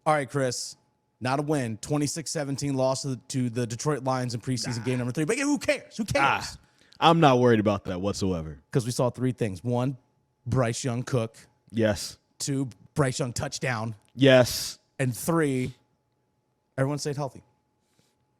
All right, Chris. Not a win. 26-17 loss to the Detroit Lions in preseason game number 3. But who cares? Who cares? I'm not worried about that whatsoever. Because we saw 3 things. 1, Bryce Young cook. Yes. 2, Bryce Young touchdown. Yes. And 3, everyone stayed healthy.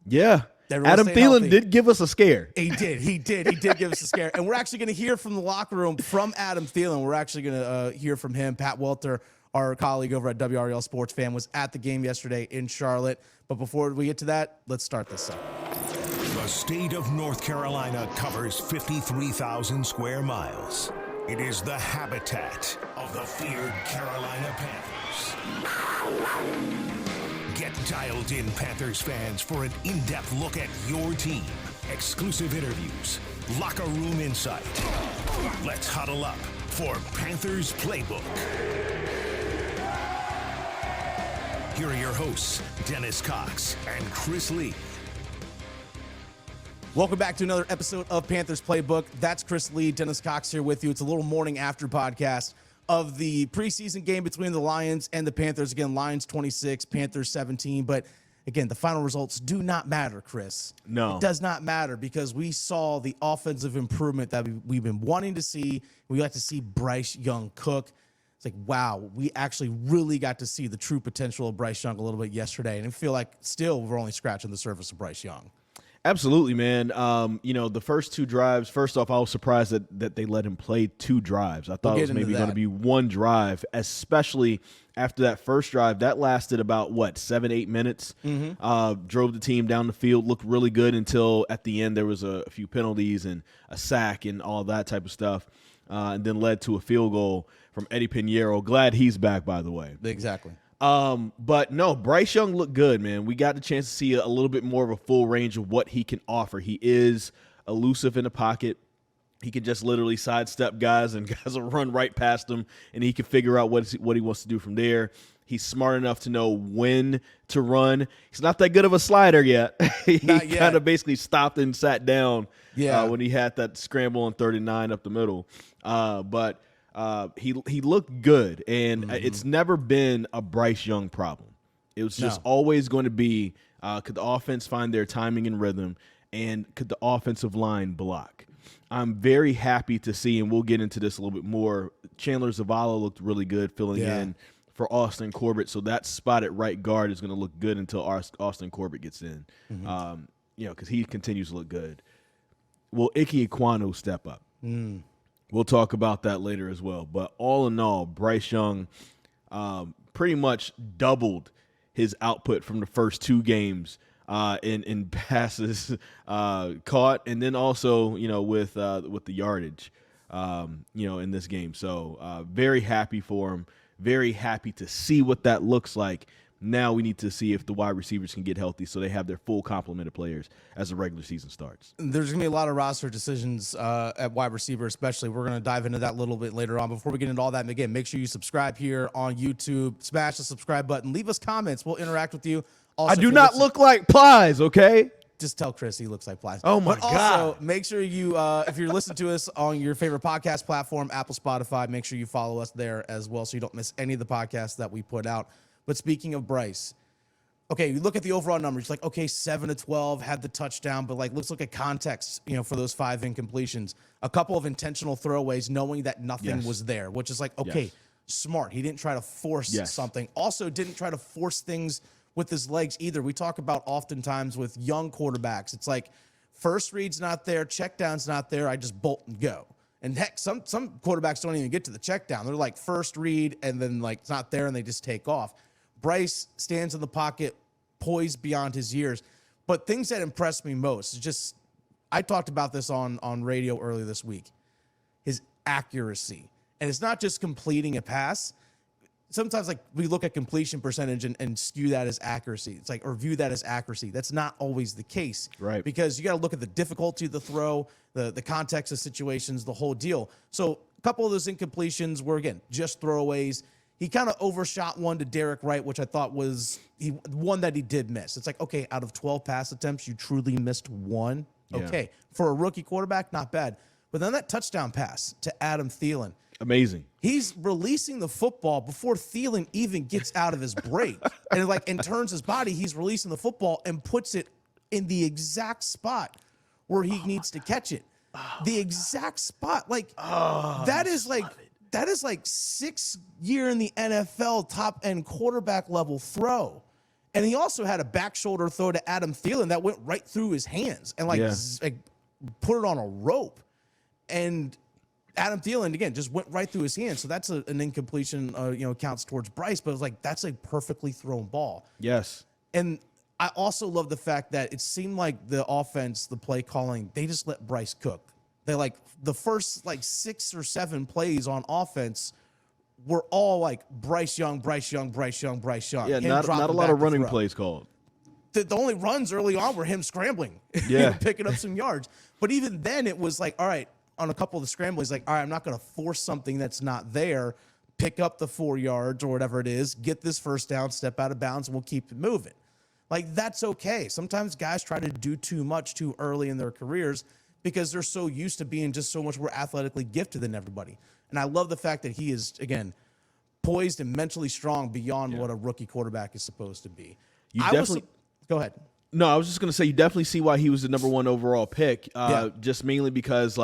Yeah. Adam Thielen healthy. did give us a scare. He did give us a scare. And we're actually going to hear from the locker room from Adam Thielen. We're actually going to hear from him. Pat Welter, our colleague over at WREL Sports Fan, was at the game yesterday in Charlotte. But before we get to that, let's start this up. The state of North Carolina covers 53,000 square miles. It is the habitat of the feared Carolina Panthers. Get dialed in, Panthers fans, for an in-depth look at your team. Exclusive interviews, locker room insight. Let's huddle up for Panthers Playbook. Here are your hosts, Dennis Cox and Chris Lea. Welcome back to another episode of Panthers Playbook. That's Chris Lea, Dennis Cox here with you. It's a little morning after podcast of the preseason game between the Lions and the Panthers. Again, Lions 26, Panthers 17. But again, the final results do not matter, Chris. No. It does not matter because we saw the offensive improvement that we've been wanting to see. We like to see Bryce Young cook. It's like, wow, we actually really got to see the true potential of Bryce Young a little bit yesterday. And I feel like still we're only scratching the surface of Bryce Young. Absolutely, man. The first 2 drives, first off, I was surprised that they let him play 2 drives. I thought it was maybe going to be 1 drive, especially after that first drive. That lasted about, 7-8 minutes. Drove the team down the field, looked really good until at the end there was a few penalties and a sack and all that type of stuff, and then led to a field goal from Eddie Pinheiro. Glad he's back, by the way. Exactly. But no, Bryce Young looked good, man. We got the chance to see a little bit more of a full range of what he can offer. He is elusive in the pocket. He can just literally sidestep guys, and guys will run right past him, and he can figure out what he wants to do from there. He's smart enough to know when to run. He's not that good of a slider yet. He kind of basically stopped and sat down when he had that scramble on 39 up the middle. But he looked good, and it's never been a Bryce Young problem. It was just always going to be, could the offense find their timing and rhythm, and could the offensive line block? I'm very happy to see, and we'll get into this a little bit more, Chandler Zavala looked really good filling in for Austin Corbett, so that spot at right guard is going to look good until Austin Corbett gets in, because he continues to look good. Will Ikem Ekwonu step up? We'll talk about that later as well. But all in all, Bryce Young pretty much doubled his output from the first 2 games in passes caught, and then also with the yardage in this game. So very happy for him. Very happy to see what that looks like. Now we need to see if the wide receivers can get healthy so they have their full complement of players as the regular season starts. There's going to be a lot of roster decisions at wide receiver, especially. We're going to dive into that a little bit later on. Before we get into all that, and again, make sure you subscribe here on YouTube. Smash the subscribe button. Leave us comments. We'll interact with you. Also, I do not look like Plies, okay? Just tell Chris he looks like Plies. Oh, my God. Also, make sure you, if you're listening to us on your favorite podcast platform, Apple, Spotify, make sure you follow us there as well so you don't miss any of the podcasts that we put out. But speaking of Bryce, okay, you look at the overall numbers, like, okay, 7-12, had the touchdown, but let's look at context, for those 5 incompletions. A couple of intentional throwaways, knowing that nothing was there, which is smart. He didn't try to force something. Also, didn't try to force things with his legs either. We talk about oftentimes with young quarterbacks, it's like first read's not there, check down's not there, I just bolt and go. And heck, some quarterbacks don't even get to the check down. They're like first read and then it's not there and they just take off. Bryce stands in the pocket, poised beyond his years. But things that impressed me most is just, I talked about this on radio earlier this week, his accuracy. And it's not just completing a pass. Sometimes we look at completion percentage and skew that as accuracy. It's or view that as accuracy. That's not always the case. Right. Because you got to look at the difficulty of the throw, the context of situations, the whole deal. So a couple of those incompletions were, again, just throwaways. He kind of overshot one to Derek Wright, which I thought was one that he did miss. It's okay, out of 12 pass attempts, you truly missed 1. Okay, for a rookie quarterback, not bad. But then that touchdown pass to Adam Thielen, Amazing. He's releasing the football before Thielen even gets out of his break. and turns his body, he's releasing the football and puts it in the exact spot where he needs to catch it. The exact spot. That is like 6th year in the NFL top end quarterback level throw. And he also had a back shoulder throw to Adam Thielen that went right through his hands and put it on a rope. And Adam Thielen, again, just went right through his hands. So that's an incompletion, counts towards Bryce. But it was that's a perfectly thrown ball. Yes. And I also love the fact that it seemed like the offense, the play calling, they just let Bryce cook. They the first 6 or 7 plays on offense were all Bryce Young, Bryce Young, Bryce Young, Bryce Young. Yeah, not a lot of running plays called. The only runs early on were him scrambling, picking up some yards. But even then, it was all right, on a couple of the scrambles, all right, I'm not going to force something that's not there, pick up the 4 yards or whatever it is, get this first down, step out of bounds, and we'll keep it moving. That's okay. Sometimes guys try to do too much too early in their careers because they're so used to being just so much more athletically gifted than everybody. And I love the fact that he is, again, poised and mentally strong beyond what a rookie quarterback is supposed to be. Go ahead. No, I was just going to say you definitely see why he was the number 1 overall pick, just mainly because,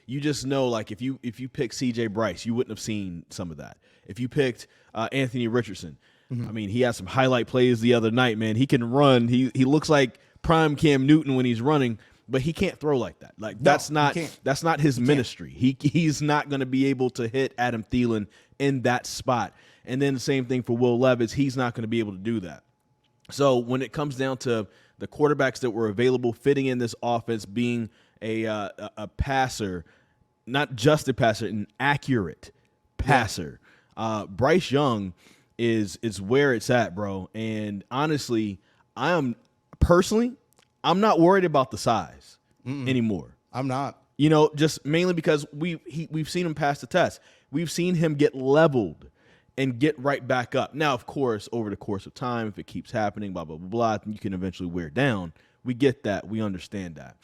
you just know, if you pick C.J. Bryce, you wouldn't have seen some of that. If you picked Anthony Richardson, I mean, he had some highlight plays the other night, man. He can run. He looks like prime Cam Newton when he's running, but he can't throw like that. That's not his ministry. He's not going to be able to hit Adam Thielen in that spot. And then the same thing for Will Levis. He's not going to be able to do that. So when it comes down to the quarterbacks that were available fitting in this offense, being a passer, not just a passer, an accurate passer, Bryce Young is where it's at, bro. And honestly, I'm not worried about the size anymore. I'm not. Just mainly because we've seen him pass the test. We've seen him get leveled and get right back up. Now, of course, over the course of time, if it keeps happening, blah, blah, blah, blah, you can eventually wear down. We get that. We understand that.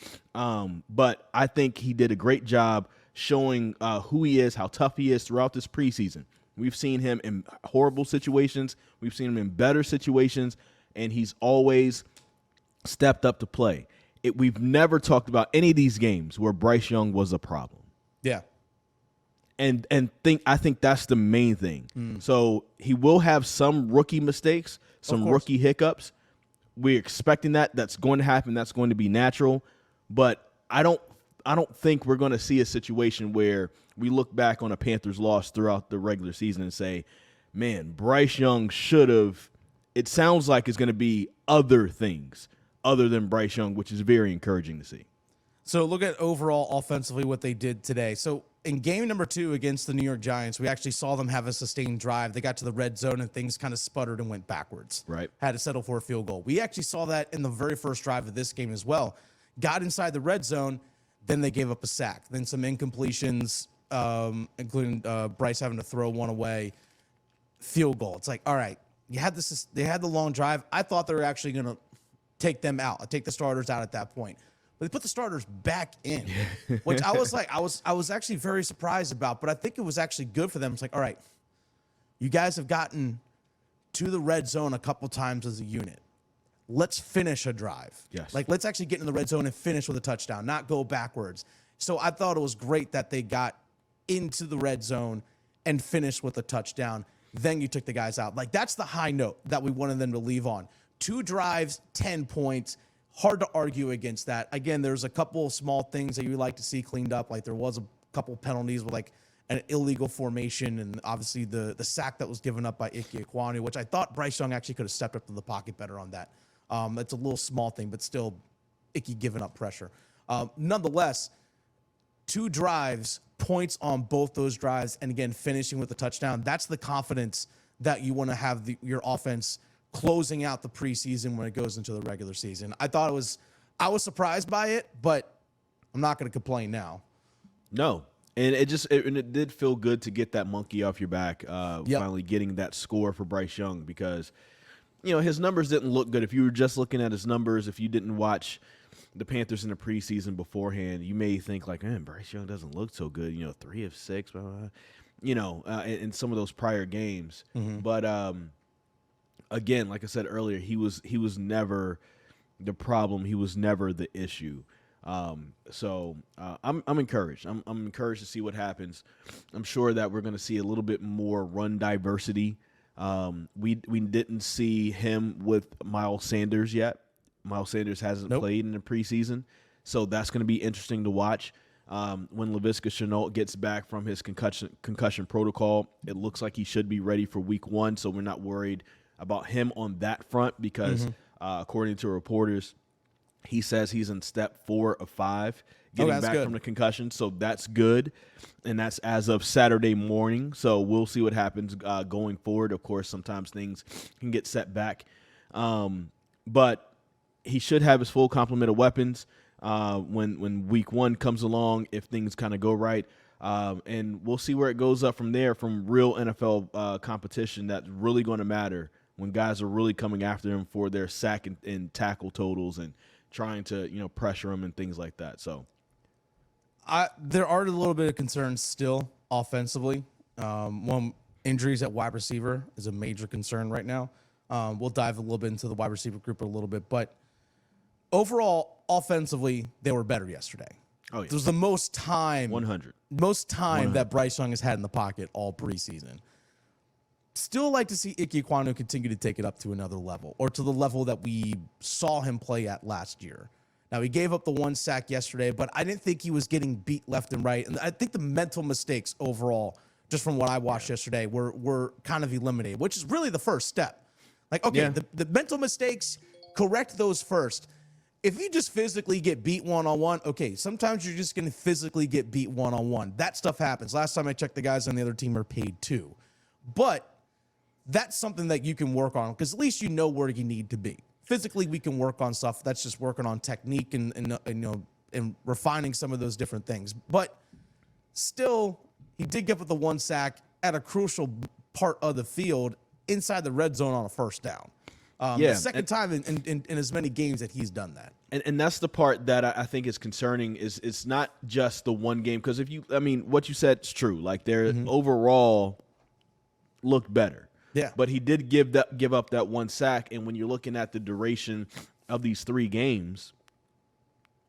But I think he did a great job showing who he is, how tough he is throughout this preseason. We've seen him in horrible situations. We've seen him in better situations, and he's always stepped up to play. We've never talked about any of these games where Bryce Young was a problem. Yeah. And I think that's the main thing. So he will have some rookie mistakes, some rookie hiccups. We're expecting that. That's going to happen. That's going to be natural. But I don't think we're going to see a situation where we look back on a Panthers loss throughout the regular season and say, man, Bryce Young should have. It sounds like it's going to be other things other than Bryce Young, which is very encouraging to see. So look at overall offensively what they did today. So in game number 2 against the New York Giants, we actually saw them have a sustained drive. They got to the red zone and things kind of sputtered and went backwards. Right. Had to settle for a field goal. We actually saw that in the very first drive of this game as well. Got inside the red zone, then they gave up a sack. Then some incompletions, including Bryce having to throw one away. Field goal. It's all right, you had this. They had the long drive. I thought they were actually going to take them out, take the starters out at that point. But they put the starters back in, which I was actually very surprised about. But I think it was actually good for them. It's all right, you guys have gotten to the red zone a couple times as a unit. Let's finish a drive. Yes. Let's actually get in the red zone and finish with a touchdown, not go backwards. So I thought it was great that they got into the red zone and finished with a touchdown. Then you took the guys out. That's the high note that we wanted them to leave on. 2 drives, 10 points. Hard to argue against that. Again, there's a couple of small things that you would like to see cleaned up. There was a couple penalties with an illegal formation and obviously the sack that was given up by Ikem Ekwonu, which I thought Bryce Young actually could have stepped up to the pocket better on that. It's a little small thing, but still Icky giving up pressure. Nonetheless, 2 drives, points on both those drives, and again, finishing with a touchdown. That's the confidence that you want to have your offense closing out the preseason when it goes into the regular season. I was surprised by it, but I'm not going to complain now. No. And it did feel good to get that monkey off your back, finally getting that score for Bryce Young, because, his numbers didn't look good. If you were just looking at his numbers, if you didn't watch the Panthers in the preseason beforehand, you may think man, Bryce Young doesn't look so good, 3 of 6, blah, blah, blah. in some of those prior games. But again, like I said earlier, he was never the problem. He was never the issue. So I'm encouraged. I'm encouraged to see what happens. I'm sure that we're going to see a little bit more run diversity. We didn't see him with Miles Sanders yet. Miles Sanders hasn't played in the preseason, so that's going to be interesting to watch. When Laviska Shenault gets back from his concussion protocol, it looks like he should be ready for week 1, so we're not worried about him on that front because according to reporters, he says he's in step 4 of 5 getting back from the concussion, so that's good, and that's as of Saturday morning, so we'll see what happens going forward. Of course, sometimes things can get set back, but he should have his full complement of weapons when week 1 comes along, if things kind of go right. And we'll see where it goes up from there, from real NFL competition that's really going to matter when guys are really coming after him for their sack and tackle totals and trying to, pressure him and things like that. So there are a little bit of concerns still offensively. One, injuries at wide receiver is a major concern right now. We'll dive a little bit into the wide receiver group a little bit, but overall, offensively, they were better yesterday. Oh, yeah. It was the most time 100 that Bryce Young has had in the pocket all preseason. Still like to see Ikem Ekwonu continue to take it up to another level, or to the level that we saw him play at last year. Now, he gave up the 1 sack yesterday, but I didn't think he was getting beat left and right. And I think the mental mistakes overall, just from what I watched yesterday, were kind of eliminated, which is really the first step. Like, okay, the mental mistakes, correct those first. If you just physically get beat one-on-one, okay, sometimes you're just going to physically get beat one-on-one. That stuff happens. Last time I checked, the guys on the other team are paid too. But that's something that you can work on, because at least you know where you need to be. Physically, we can work on stuff. That's just working on technique and refining some of those different things. But still, he did get with the 1 sack at a crucial part of the field inside the red zone on a first down. The second time in as many games that he's done that. And that's the part that I think is concerning, is it's not just the one game. Because what you said is true. Like, their overall looked better. Yeah. But he did give up that 1 sack. And when you're looking at the duration of these 3 games,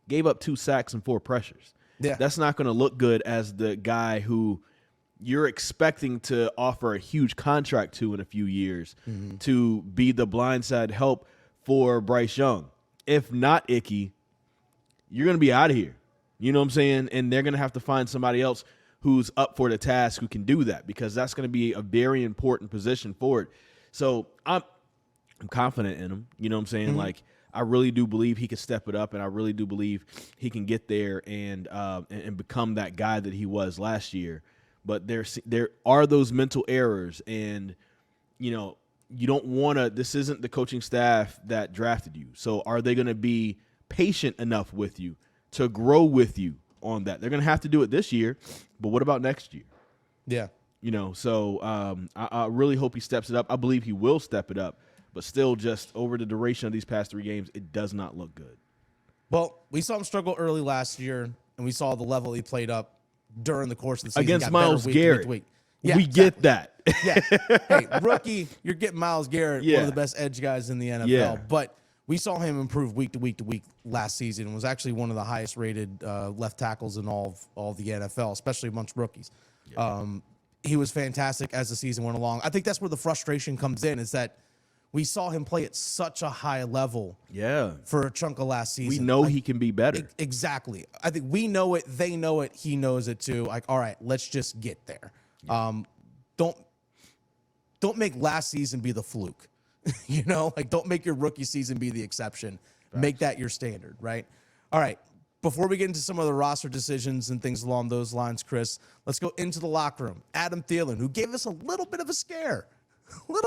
gave up 2 sacks and 4 pressures. Yeah. That's not going to look good as the guy who you're expecting to offer a huge contract to in a few years to be the blindside help for Bryce Young. If not Icky, you're going to be out of here. You know what I'm saying? And they're going to have to find somebody else who's up for the task who can do that, because that's going to be a very important position for it. So I'm confident in him. You know what I'm saying? Like, I really do believe he can step it up, and I really do believe he can get there and become that guy that he was last year. But there are those mental errors, and, you don't want to – this isn't the coaching staff that drafted you. So are they going to be patient enough with you to grow with you on that? They're going to have to do it this year, but what about next year? Yeah. So I really hope he steps it up. I believe he will step it up, but still, just over the duration of these past 3 games, it does not look good. Well, we saw him struggle early last year, and we saw the level he played up during the course of the season. Against Myles Garrett. Yeah, we get that. Yeah. Hey, rookie, you're getting Myles Garrett, one of the best edge guys in the NFL. Yeah. But we saw him improve week to week to week last season, and was actually one of the highest rated left tackles in all of the NFL, especially amongst rookies. Yeah. He was fantastic as the season went along. I think that's where the frustration comes in, is that we saw him play at such a high level for a chunk of last season. We know he can be better. Exactly. I think we know it. They know it. He knows it too. Like, all right, let's just get there. Yeah. Don't make last season be the fluke. Don't make your rookie season be the exception. Right. Make that your standard, right? All right. Before we get into some of the roster decisions and things along those lines, Chris, let's go into the locker room. Adam Thielen, who gave us a little bit of a scare. When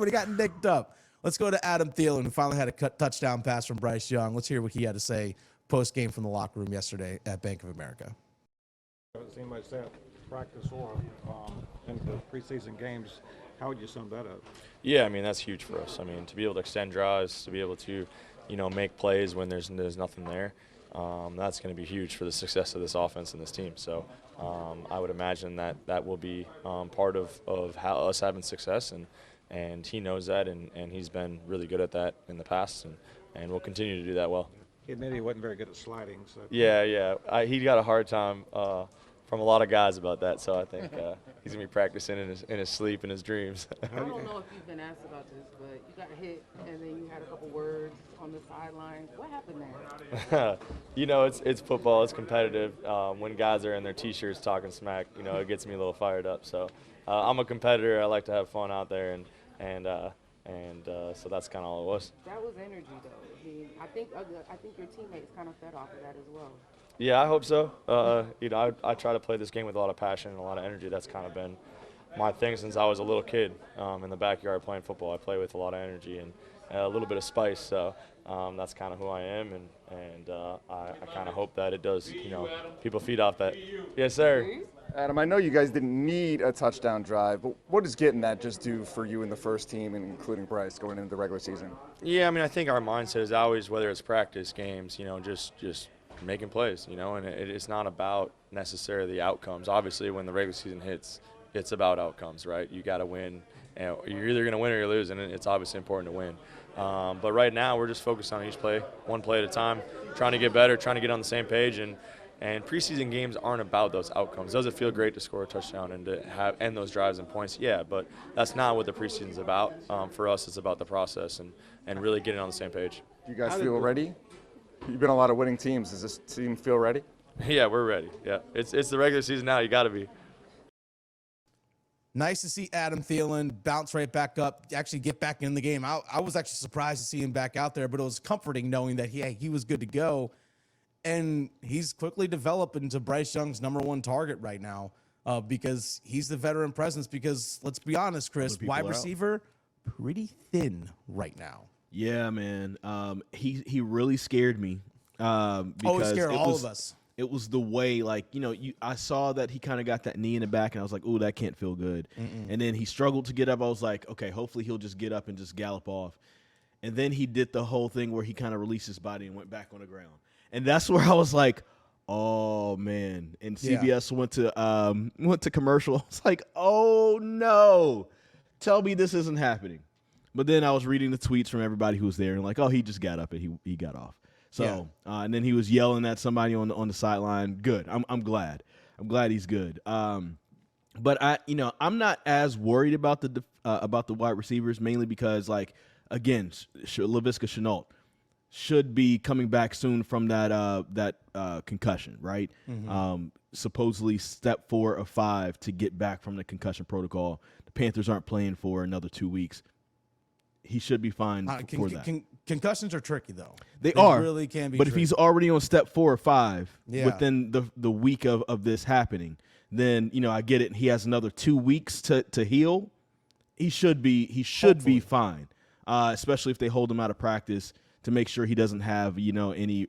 he got nicked up. Let's go to Adam Thielen, who finally had a touchdown pass from Bryce Young. Let's hear what he had to say post-game from the locker room yesterday at Bank of America. It seemed like that practice or in the preseason games. How would you sum that up? Yeah, that's huge for us. To be able to extend drives, to be able to, make plays when there's nothing there. That's going to be huge for the success of this offense and this team. So I would imagine that will be part of how us having success, and he knows that, and he's been really good at that in the past, and will continue to do that well. He admitted he wasn't very good at sliding. So. Yeah. He got a hard time from a lot of guys about that, so I think he's going to be practicing in his sleep and his dreams. I don't know if you've been asked about this, but you got hit, and then you had a couple words on the sideline. What happened there? It's football. It's competitive. When guys are in their T-shirts talking smack, it gets me a little fired up. So I'm a competitor. I like to have fun out there, and so that's kind of all it was. That was energy, though. I mean, I think your teammates kind of fed off of that as well. Yeah, I hope so. I try to play this game with a lot of passion and a lot of energy. That's kind of been my thing since I was a little kid in the backyard playing football. I play with a lot of energy and a little bit of spice. So that's kind of who I am, and I kind of hope that it does. People feed off that. Yes, sir. Adam, I know you guys didn't need a touchdown drive, but what does getting that just do for you and the first team, and including Bryce, going into the regular season? Yeah, I mean, I think our mindset is always, whether it's practice, games, just making plays, and it's not about necessarily the outcomes. Obviously, when the regular season hits, it's about outcomes, right? You got to win. You're either going to win or you're losing, and it's obviously important to win. But right now, we're just focused on each play, one play at a time, trying to get better, trying to get on the same page, and preseason games aren't about those outcomes. Does it feel great to score a touchdown and to end those drives and points? Yeah, but that's not what the preseason is about. For us, it's about the process and really getting on the same page. Do you guys feel ready? You've been on a lot of winning teams. Does this team feel ready? Yeah, we're ready. Yeah, it's the regular season now. You got to be. Nice to see Adam Thielen bounce right back up, actually get back in the game. I was actually surprised to see him back out there, but it was comforting knowing that he was good to go. And he's quickly developed into Bryce Young's #1 target right now because he's the veteran presence. Because let's be honest, Chris, wide receiver, pretty thin right now. Yeah, man. He really scared me. Because he scared all of us. It was the way, I saw that he kind of got that knee in the back, and I was like, "Ooh, that can't feel good." And then he struggled to get up. I was like, "Okay, hopefully he'll just get up and just gallop off." And then he did the whole thing where he kind of released his body and went back on the ground. And that's where I was like, "Oh man!" And CBS went to commercial. I was like, "Oh no! Tell me this isn't happening." But then I was reading the tweets from everybody who was there, and like, "Oh, he just got up and he got off." So and then he was yelling at somebody on the sideline. Good. I'm glad. I'm glad he's good. But I'm not as worried about the wide receivers, mainly because again, Laviska Shenault should be coming back soon from that concussion, right? Supposedly step 4 of 5 to get back from the concussion protocol. The Panthers aren't playing for another 2 weeks. He should be fine for that. Concussions are tricky, though. They are. Really can be But tricky. if he's already on step 4 or 5 within the week of this happening, then I get it. He has another 2 weeks to heal. He should be fine, especially if they hold him out of practice to make sure he doesn't have any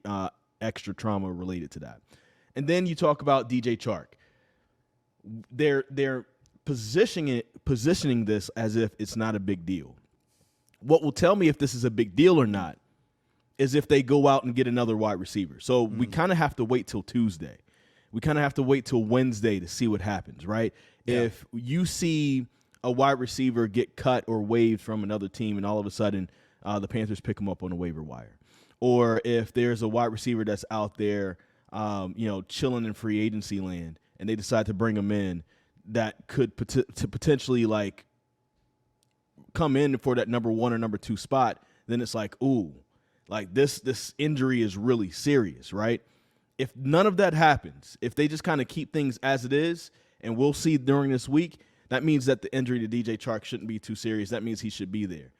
extra trauma related to that. And then you talk about DJ Chark. They're positioning this as if it's not a big deal. What will tell me if this is a big deal or not is if they go out and get another wide receiver. So we kind of have to wait till Tuesday. We kind of have to wait till Wednesday to see what happens, right? Yeah. If you see a wide receiver get cut or waived from another team and all of a sudden the Panthers pick him up on the waiver wire, or if there's a wide receiver that's out there, chilling in free agency land and they decide to bring him in that could potentially come in for that #1 or #2 spot, then it's like, ooh, this injury is really serious, right? If none of that happens, if they just kind of keep things as it is, and we'll see during this week, that means that the injury to DJ Chark shouldn't be too serious. That means he should be there.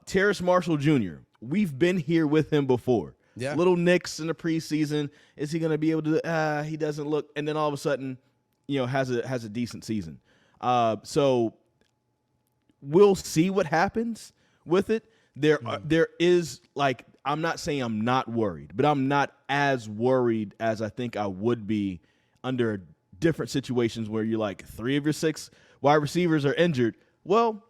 Terrace Marshall Jr., we've been here with him before. Yeah. Little nicks in the preseason. Is he going to be able to? He doesn't look. And then all of a sudden, has a decent season. So we'll see what happens with it. There is I'm not saying I'm not worried, but I'm not as worried as I think I would be under different situations where you're 3 of your 6 wide receivers are injured. Well,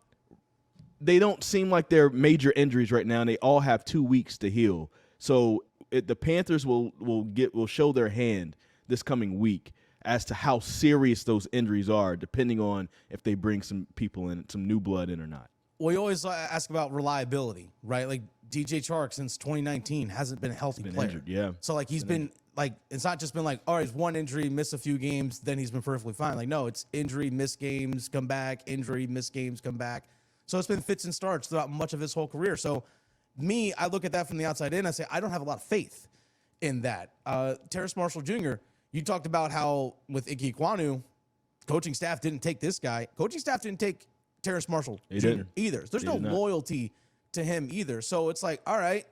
they don't seem like they're major injuries right now, and they all have 2 weeks to heal. So the Panthers will show their hand this coming week as to how serious those injuries are, depending on if they bring some people in, some new blood in or not. Well, you always ask about reliability, right? Like DJ Chark since 2019 hasn't been a healthy player. Injured, yeah. So like he's been like, it's not just been like, all right, he's one injury, miss a few games, then he's been perfectly fine. Like, no, it's injury, miss games, come back, injury, miss games, come back. So it's been fits and starts throughout much of his whole career. So I look at that from the outside in. I say, I don't have a lot of faith in that. Terrace Marshall Jr., you talked about how with Ikem Ekwonu, coaching staff didn't take this guy. Coaching staff didn't take Terrace Marshall Jr. either. There's no loyalty to him either. So it's like, all right,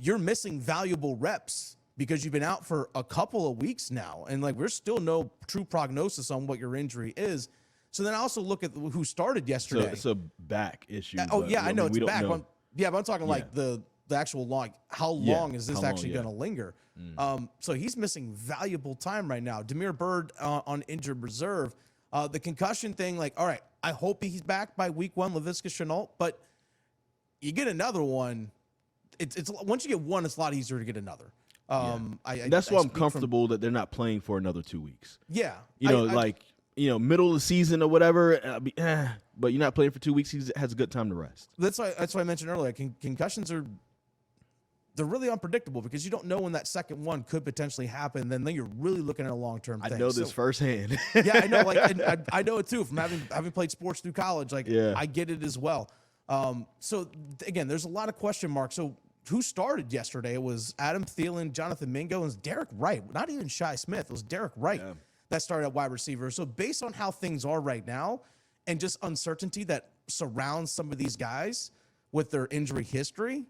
you're missing valuable reps because you've been out for a couple of weeks now. And like, we're still no true prognosis on what your injury is. So then I also look at who started yesterday. So it's a back issue. Oh yeah, I know it's back. But I'm talking Yeah. like the actual long. How long is this actually going to linger? So he's missing valuable time right now. Damiere Byrd on injured reserve. The concussion thing, like, all right, I hope he's back by week 1, Laviska Shenault, but you get another one. It's once you get one, it's a lot easier to get another. That's why I'm comfortable that they're not playing for another 2 weeks. Yeah. Middle of the season or whatever, but you're not playing for 2 weeks. He has a good time to rest. That's why I mentioned earlier, concussions they're really unpredictable because you don't know when that second one could potentially happen. Then you're really looking at a long-term thing. I know this firsthand. Yeah, I know. Like, I know it too from having played sports through college. Like, I get it as well. So again, there's a lot of question marks. So who started yesterday? It was Adam Thielen, Jonathan Mingo, and it was Derek Wright. Not even Shi Smith. It was Derek Wright that started at wide receiver. So based on how things are right now and just uncertainty that surrounds some of these guys with their injury history,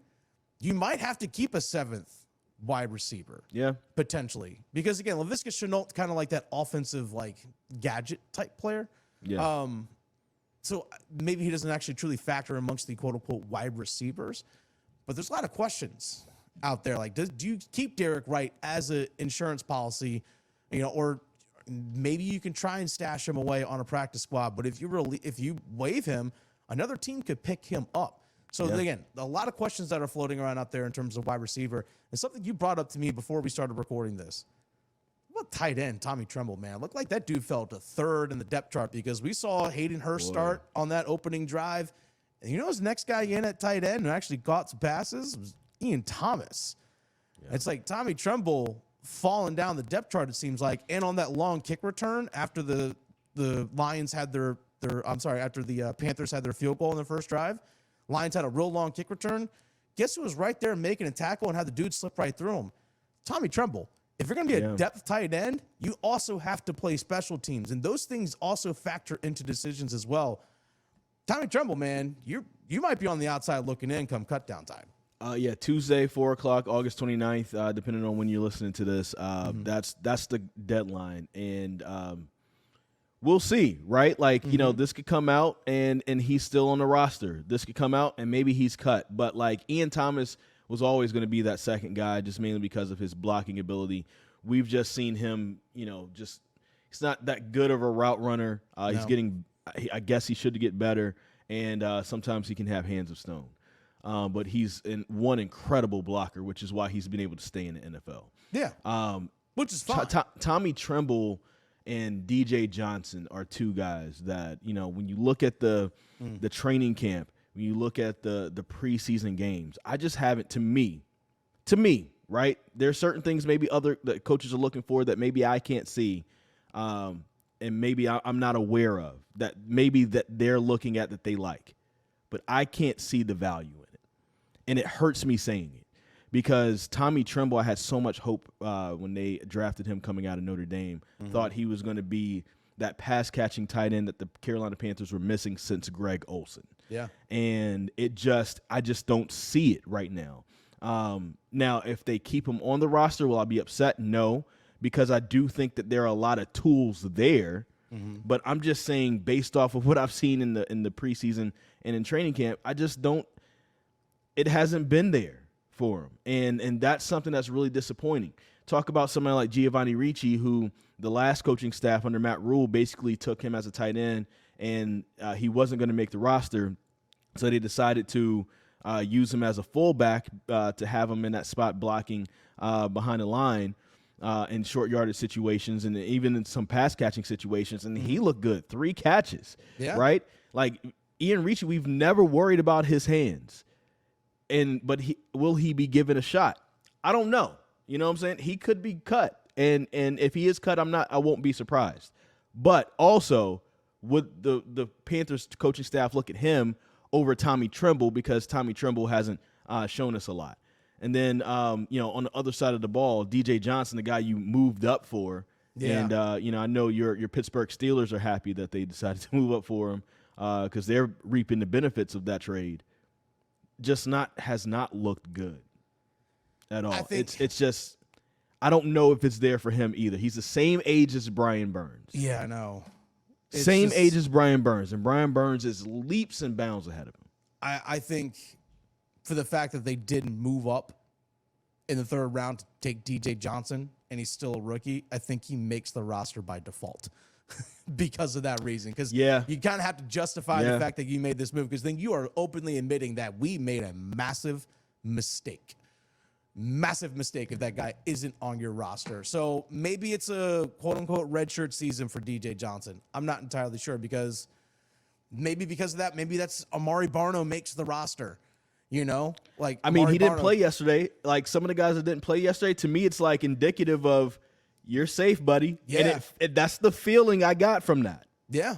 you might have to keep a 7th wide receiver. Yeah. Potentially. Because, again, Laviska Shenault kind of like that offensive, like, gadget-type player. Yeah. So maybe he doesn't actually truly factor amongst the quote-unquote wide receivers. But there's a lot of questions out there. Like, do you keep Derek Wright as an insurance policy, or maybe you can try and stash him away on a practice squad. But if you waive him, another team could pick him up. So, again, a lot of questions that are floating around out there in terms of wide receiver. And something you brought up to me before we started recording this. What tight end, Tommy Tremble, man. Looked like that dude fell to 3rd in the depth chart because we saw Hayden Hurst start on that opening drive. And his next guy in at tight end who actually caught some passes was Ian Thomas. Yeah. It's like Tommy Tremble falling down the depth chart, it seems like. And on that long kick return after the Lions had after the Panthers had their field goal in the first drive, Lions had a real long kick return. Guess who was right there making a tackle and had the dude slip right through him? Tommy Tremble. If you're going to be a depth tight end, you also have to play special teams. And those things also factor into decisions as well. Tommy Tremble, man, you might be on the outside looking in come cutdown time. Tuesday, 4 o'clock, August 29th, depending on when you're listening to this. That's the deadline. And we'll see, right? Like, this could come out and he's still on the roster. This could come out and maybe he's cut. But, like, Ian Thomas was always going to be that second guy just mainly because of his blocking ability. We've just seen him, he's not that good of a route runner. He's getting – I guess he should get better. And sometimes he can have hands of stone. But he's one incredible blocker, which is why he's been able to stay in the NFL. Yeah, which is fine. Tommy Tremble and DJ Johnson are two guys that, when you look at the training camp, when you look at the preseason games, I just haven't, to me, right? There are certain things maybe that coaches are looking for that maybe I can't see, and maybe I'm not aware of, that maybe that they're looking at that they like. But I can't see the value in it. And it hurts me saying it because Tommy Tremble, I had so much hope when they drafted him coming out of Notre Dame, thought he was going to be that pass-catching tight end that the Carolina Panthers were missing since Greg Olsen. Yeah. And I just don't see it right now. Now, if they keep him on the roster, will I be upset? No, because I do think that there are a lot of tools there. But I'm just saying, based off of what I've seen in the preseason and in training camp, I just don't. It hasn't been there for him, and that's something that's really disappointing. Talk about somebody like Giovanni Ricci, who the last coaching staff under Matt Rule basically took him as a tight end, and he wasn't going to make the roster, so they decided to use him as a fullback to have him in that spot blocking behind the line. in short yardage situations and even in some pass catching situations, and he looked good. 3 catches, right? Like Ian Reich, we've never worried about his hands, but will he be given a shot? I don't know. You know what I'm saying? He could be cut, and if he is cut, I won't be surprised. But also, would the Panthers coaching staff look at him over Tommy Tremble because Tommy Tremble hasn't shown us a lot? And then, on the other side of the ball, DJ Johnson, the guy you moved up for. Yeah. And, I know your Pittsburgh Steelers are happy that they decided to move up for him because they're reaping the benefits of that trade. Has not looked good at all. It's just, I don't know if it's there for him either. He's the same age as Brian Burns. Yeah, I know. Same age as Brian Burns, and Brian Burns is leaps and bounds ahead of him. I think for the fact that they didn't move up in the 3rd round to take DJ Johnson, and he's still a rookie, I think he makes the roster by default because of that reason. Because you kind of have to justify the fact that you made this move, because then you are openly admitting that we made a massive mistake. Massive mistake if that guy isn't on your roster. So maybe it's a quote-unquote redshirt season for DJ Johnson. I'm not entirely sure because of that, maybe that's Amari Barno makes the roster. You know, like he didn't play yesterday. Like some of the guys that didn't play yesterday, to me, it's like indicative of you're safe, buddy. Yeah, and that's the feeling I got from that. Yeah,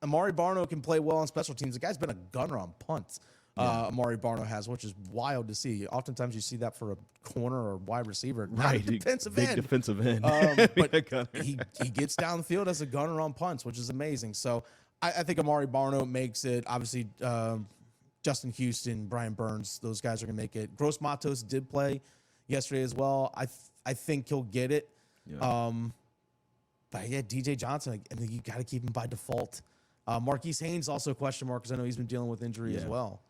Amari Barno can play well on special teams. The guy's been a gunner on punts. Amari Barno has, which is wild to see. Oftentimes you see that for a corner or wide receiver, not a defensive big end. Defensive end. But he gets down the field as a gunner on punts, which is amazing. So I think Amari Barno makes it. Obviously, Justin Houston, Brian Burns, those guys are going to make it. Gross Matos did play yesterday as well. I think he'll get it. Yeah. But yeah, DJ Johnson, I think you got to keep him by default. Marquise Haynes also a question mark because I know he's been dealing with injury as well.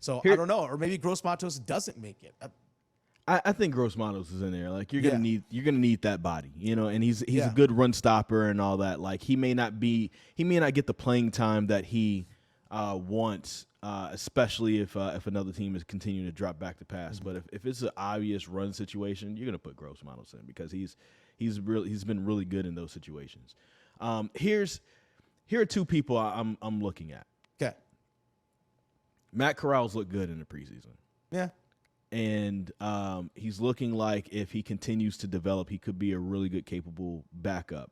So I don't know, or maybe Gross Matos doesn't make it. I think Gross Matos is in there. Like you're gonna need that body, and he's a good run stopper and all that. Like he may not get the playing time that he wants. Especially if another team is continuing to drop back to pass. Mm-hmm. But if it's an obvious run situation, you're gonna put Gross Matos in because he's been really good in those situations. Here are 2 people I'm looking at. Okay. Matt Corral's looked good in the preseason. Yeah. And he's looking like if he continues to develop, he could be a really good, capable backup.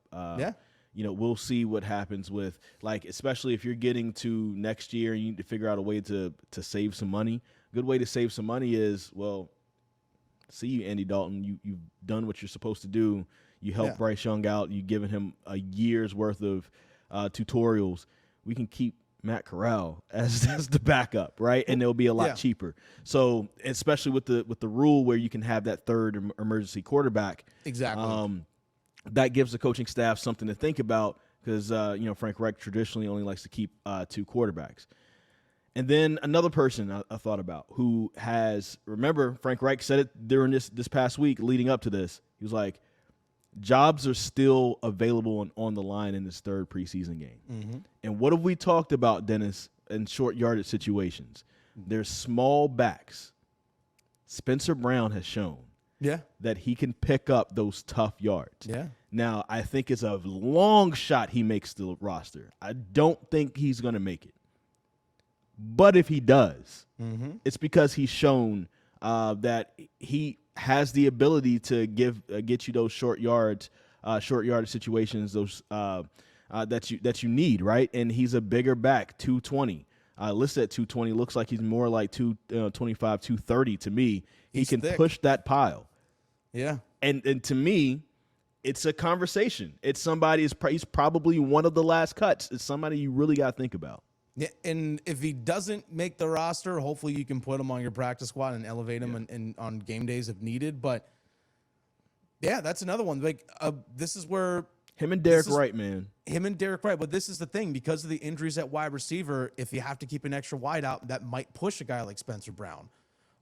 We'll see what happens with, like, especially if you're getting to next year and you need to figure out a way to save some money. A good way to save some money is, see you, Andy Dalton. You've done what you're supposed to do. You help Bryce Young out. You've given him a year's worth of tutorials. We can keep Matt Corral as the backup, right? And it'll be a lot cheaper. So, especially with the rule where you can have that third emergency quarterback. Exactly. That gives the coaching staff something to think about because, Frank Reich traditionally only likes to keep 2 quarterbacks. And then another person I thought about who remember, Frank Reich said it during this past week leading up to this. He was like, jobs are still available and on the line in this 3rd preseason game. Mm-hmm. And what have we talked about, Dennis, in short yardage situations? There's small backs. Spencer Brown has shown that he can pick up those tough yards. Yeah. Now, I think it's a long shot he makes the roster. I don't think he's going to make it. But if he does, it's because he's shown that he has the ability to get you those short yardage situations, those that you need, right? And he's a bigger back, 220. Listed at 220, looks like he's more like 225, 230 to me. He can push that pile. Yeah. And to me, it's a conversation. It's somebody, he's probably one of the last cuts. It's somebody you really got to think about. Yeah, and if he doesn't make the roster, hopefully you can put him on your practice squad and elevate him and on game days if needed. But, yeah, that's another one. Like this is where him and Derek Wright, man. Him and Derek Wright. But this is the thing. Because of the injuries at wide receiver, if you have to keep an extra wide out, that might push a guy like Spencer Brown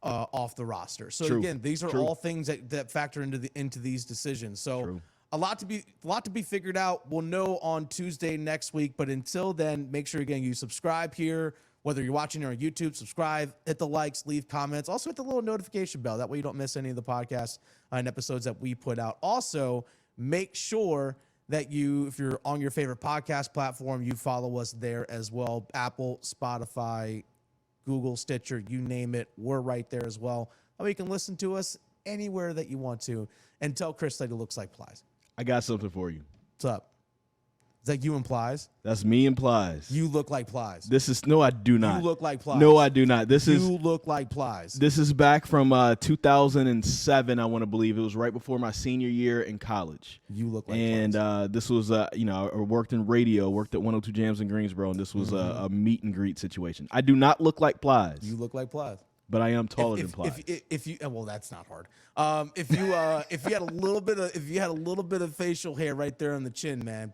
off the roster. So, again, these are all things that factor into these decisions. So a lot to be figured out. We'll know on Tuesday next week. But until then, make sure, again, you subscribe here, Whether you're watching on YouTube, subscribe, hit the likes, leave comments. Also hit the little notification bell. That way you don't miss any of the podcasts and episodes that we put out. Also, make sure that if you're on your favorite podcast platform, you follow us there as well. Apple, Spotify, Google, Stitcher, you name it. We're right there as well. That way you can listen to us anywhere that you want to. And tell Chris that he looks like Plies. I got something for you. What's up? Is that you and Plies? That's me and Plies. You look like Plies. No, I do not. You look like Plies. No, I do not. You look like Plies. This is back from 2007, I want to believe. It was right before my senior year in college. You look like and Plies. This was, I worked in radio, worked at 102 Jams in Greensboro, and this was a meet and greet situation. I do not look like Plies. You look like Plies. But I am taller than Plies. If you well, that's not hard. If you had a little bit of facial hair right there on the chin, man,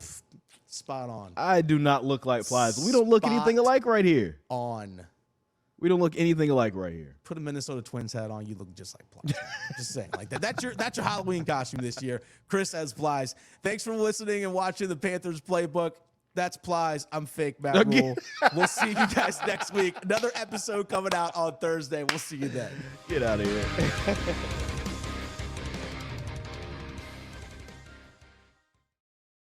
spot on. I do not look like Plies. We don't look anything alike right here. We don't look anything alike right here. Put a Minnesota Twins hat on, you look just like Plies. Just saying, like that. That's your Halloween costume this year. Chris as Plies. Thanks for listening and watching the Panthers Playbook. That's Plies. I'm Fake Matt Rule. We'll see you guys next week. Another episode coming out on Thursday. We'll see you then. Get out of here.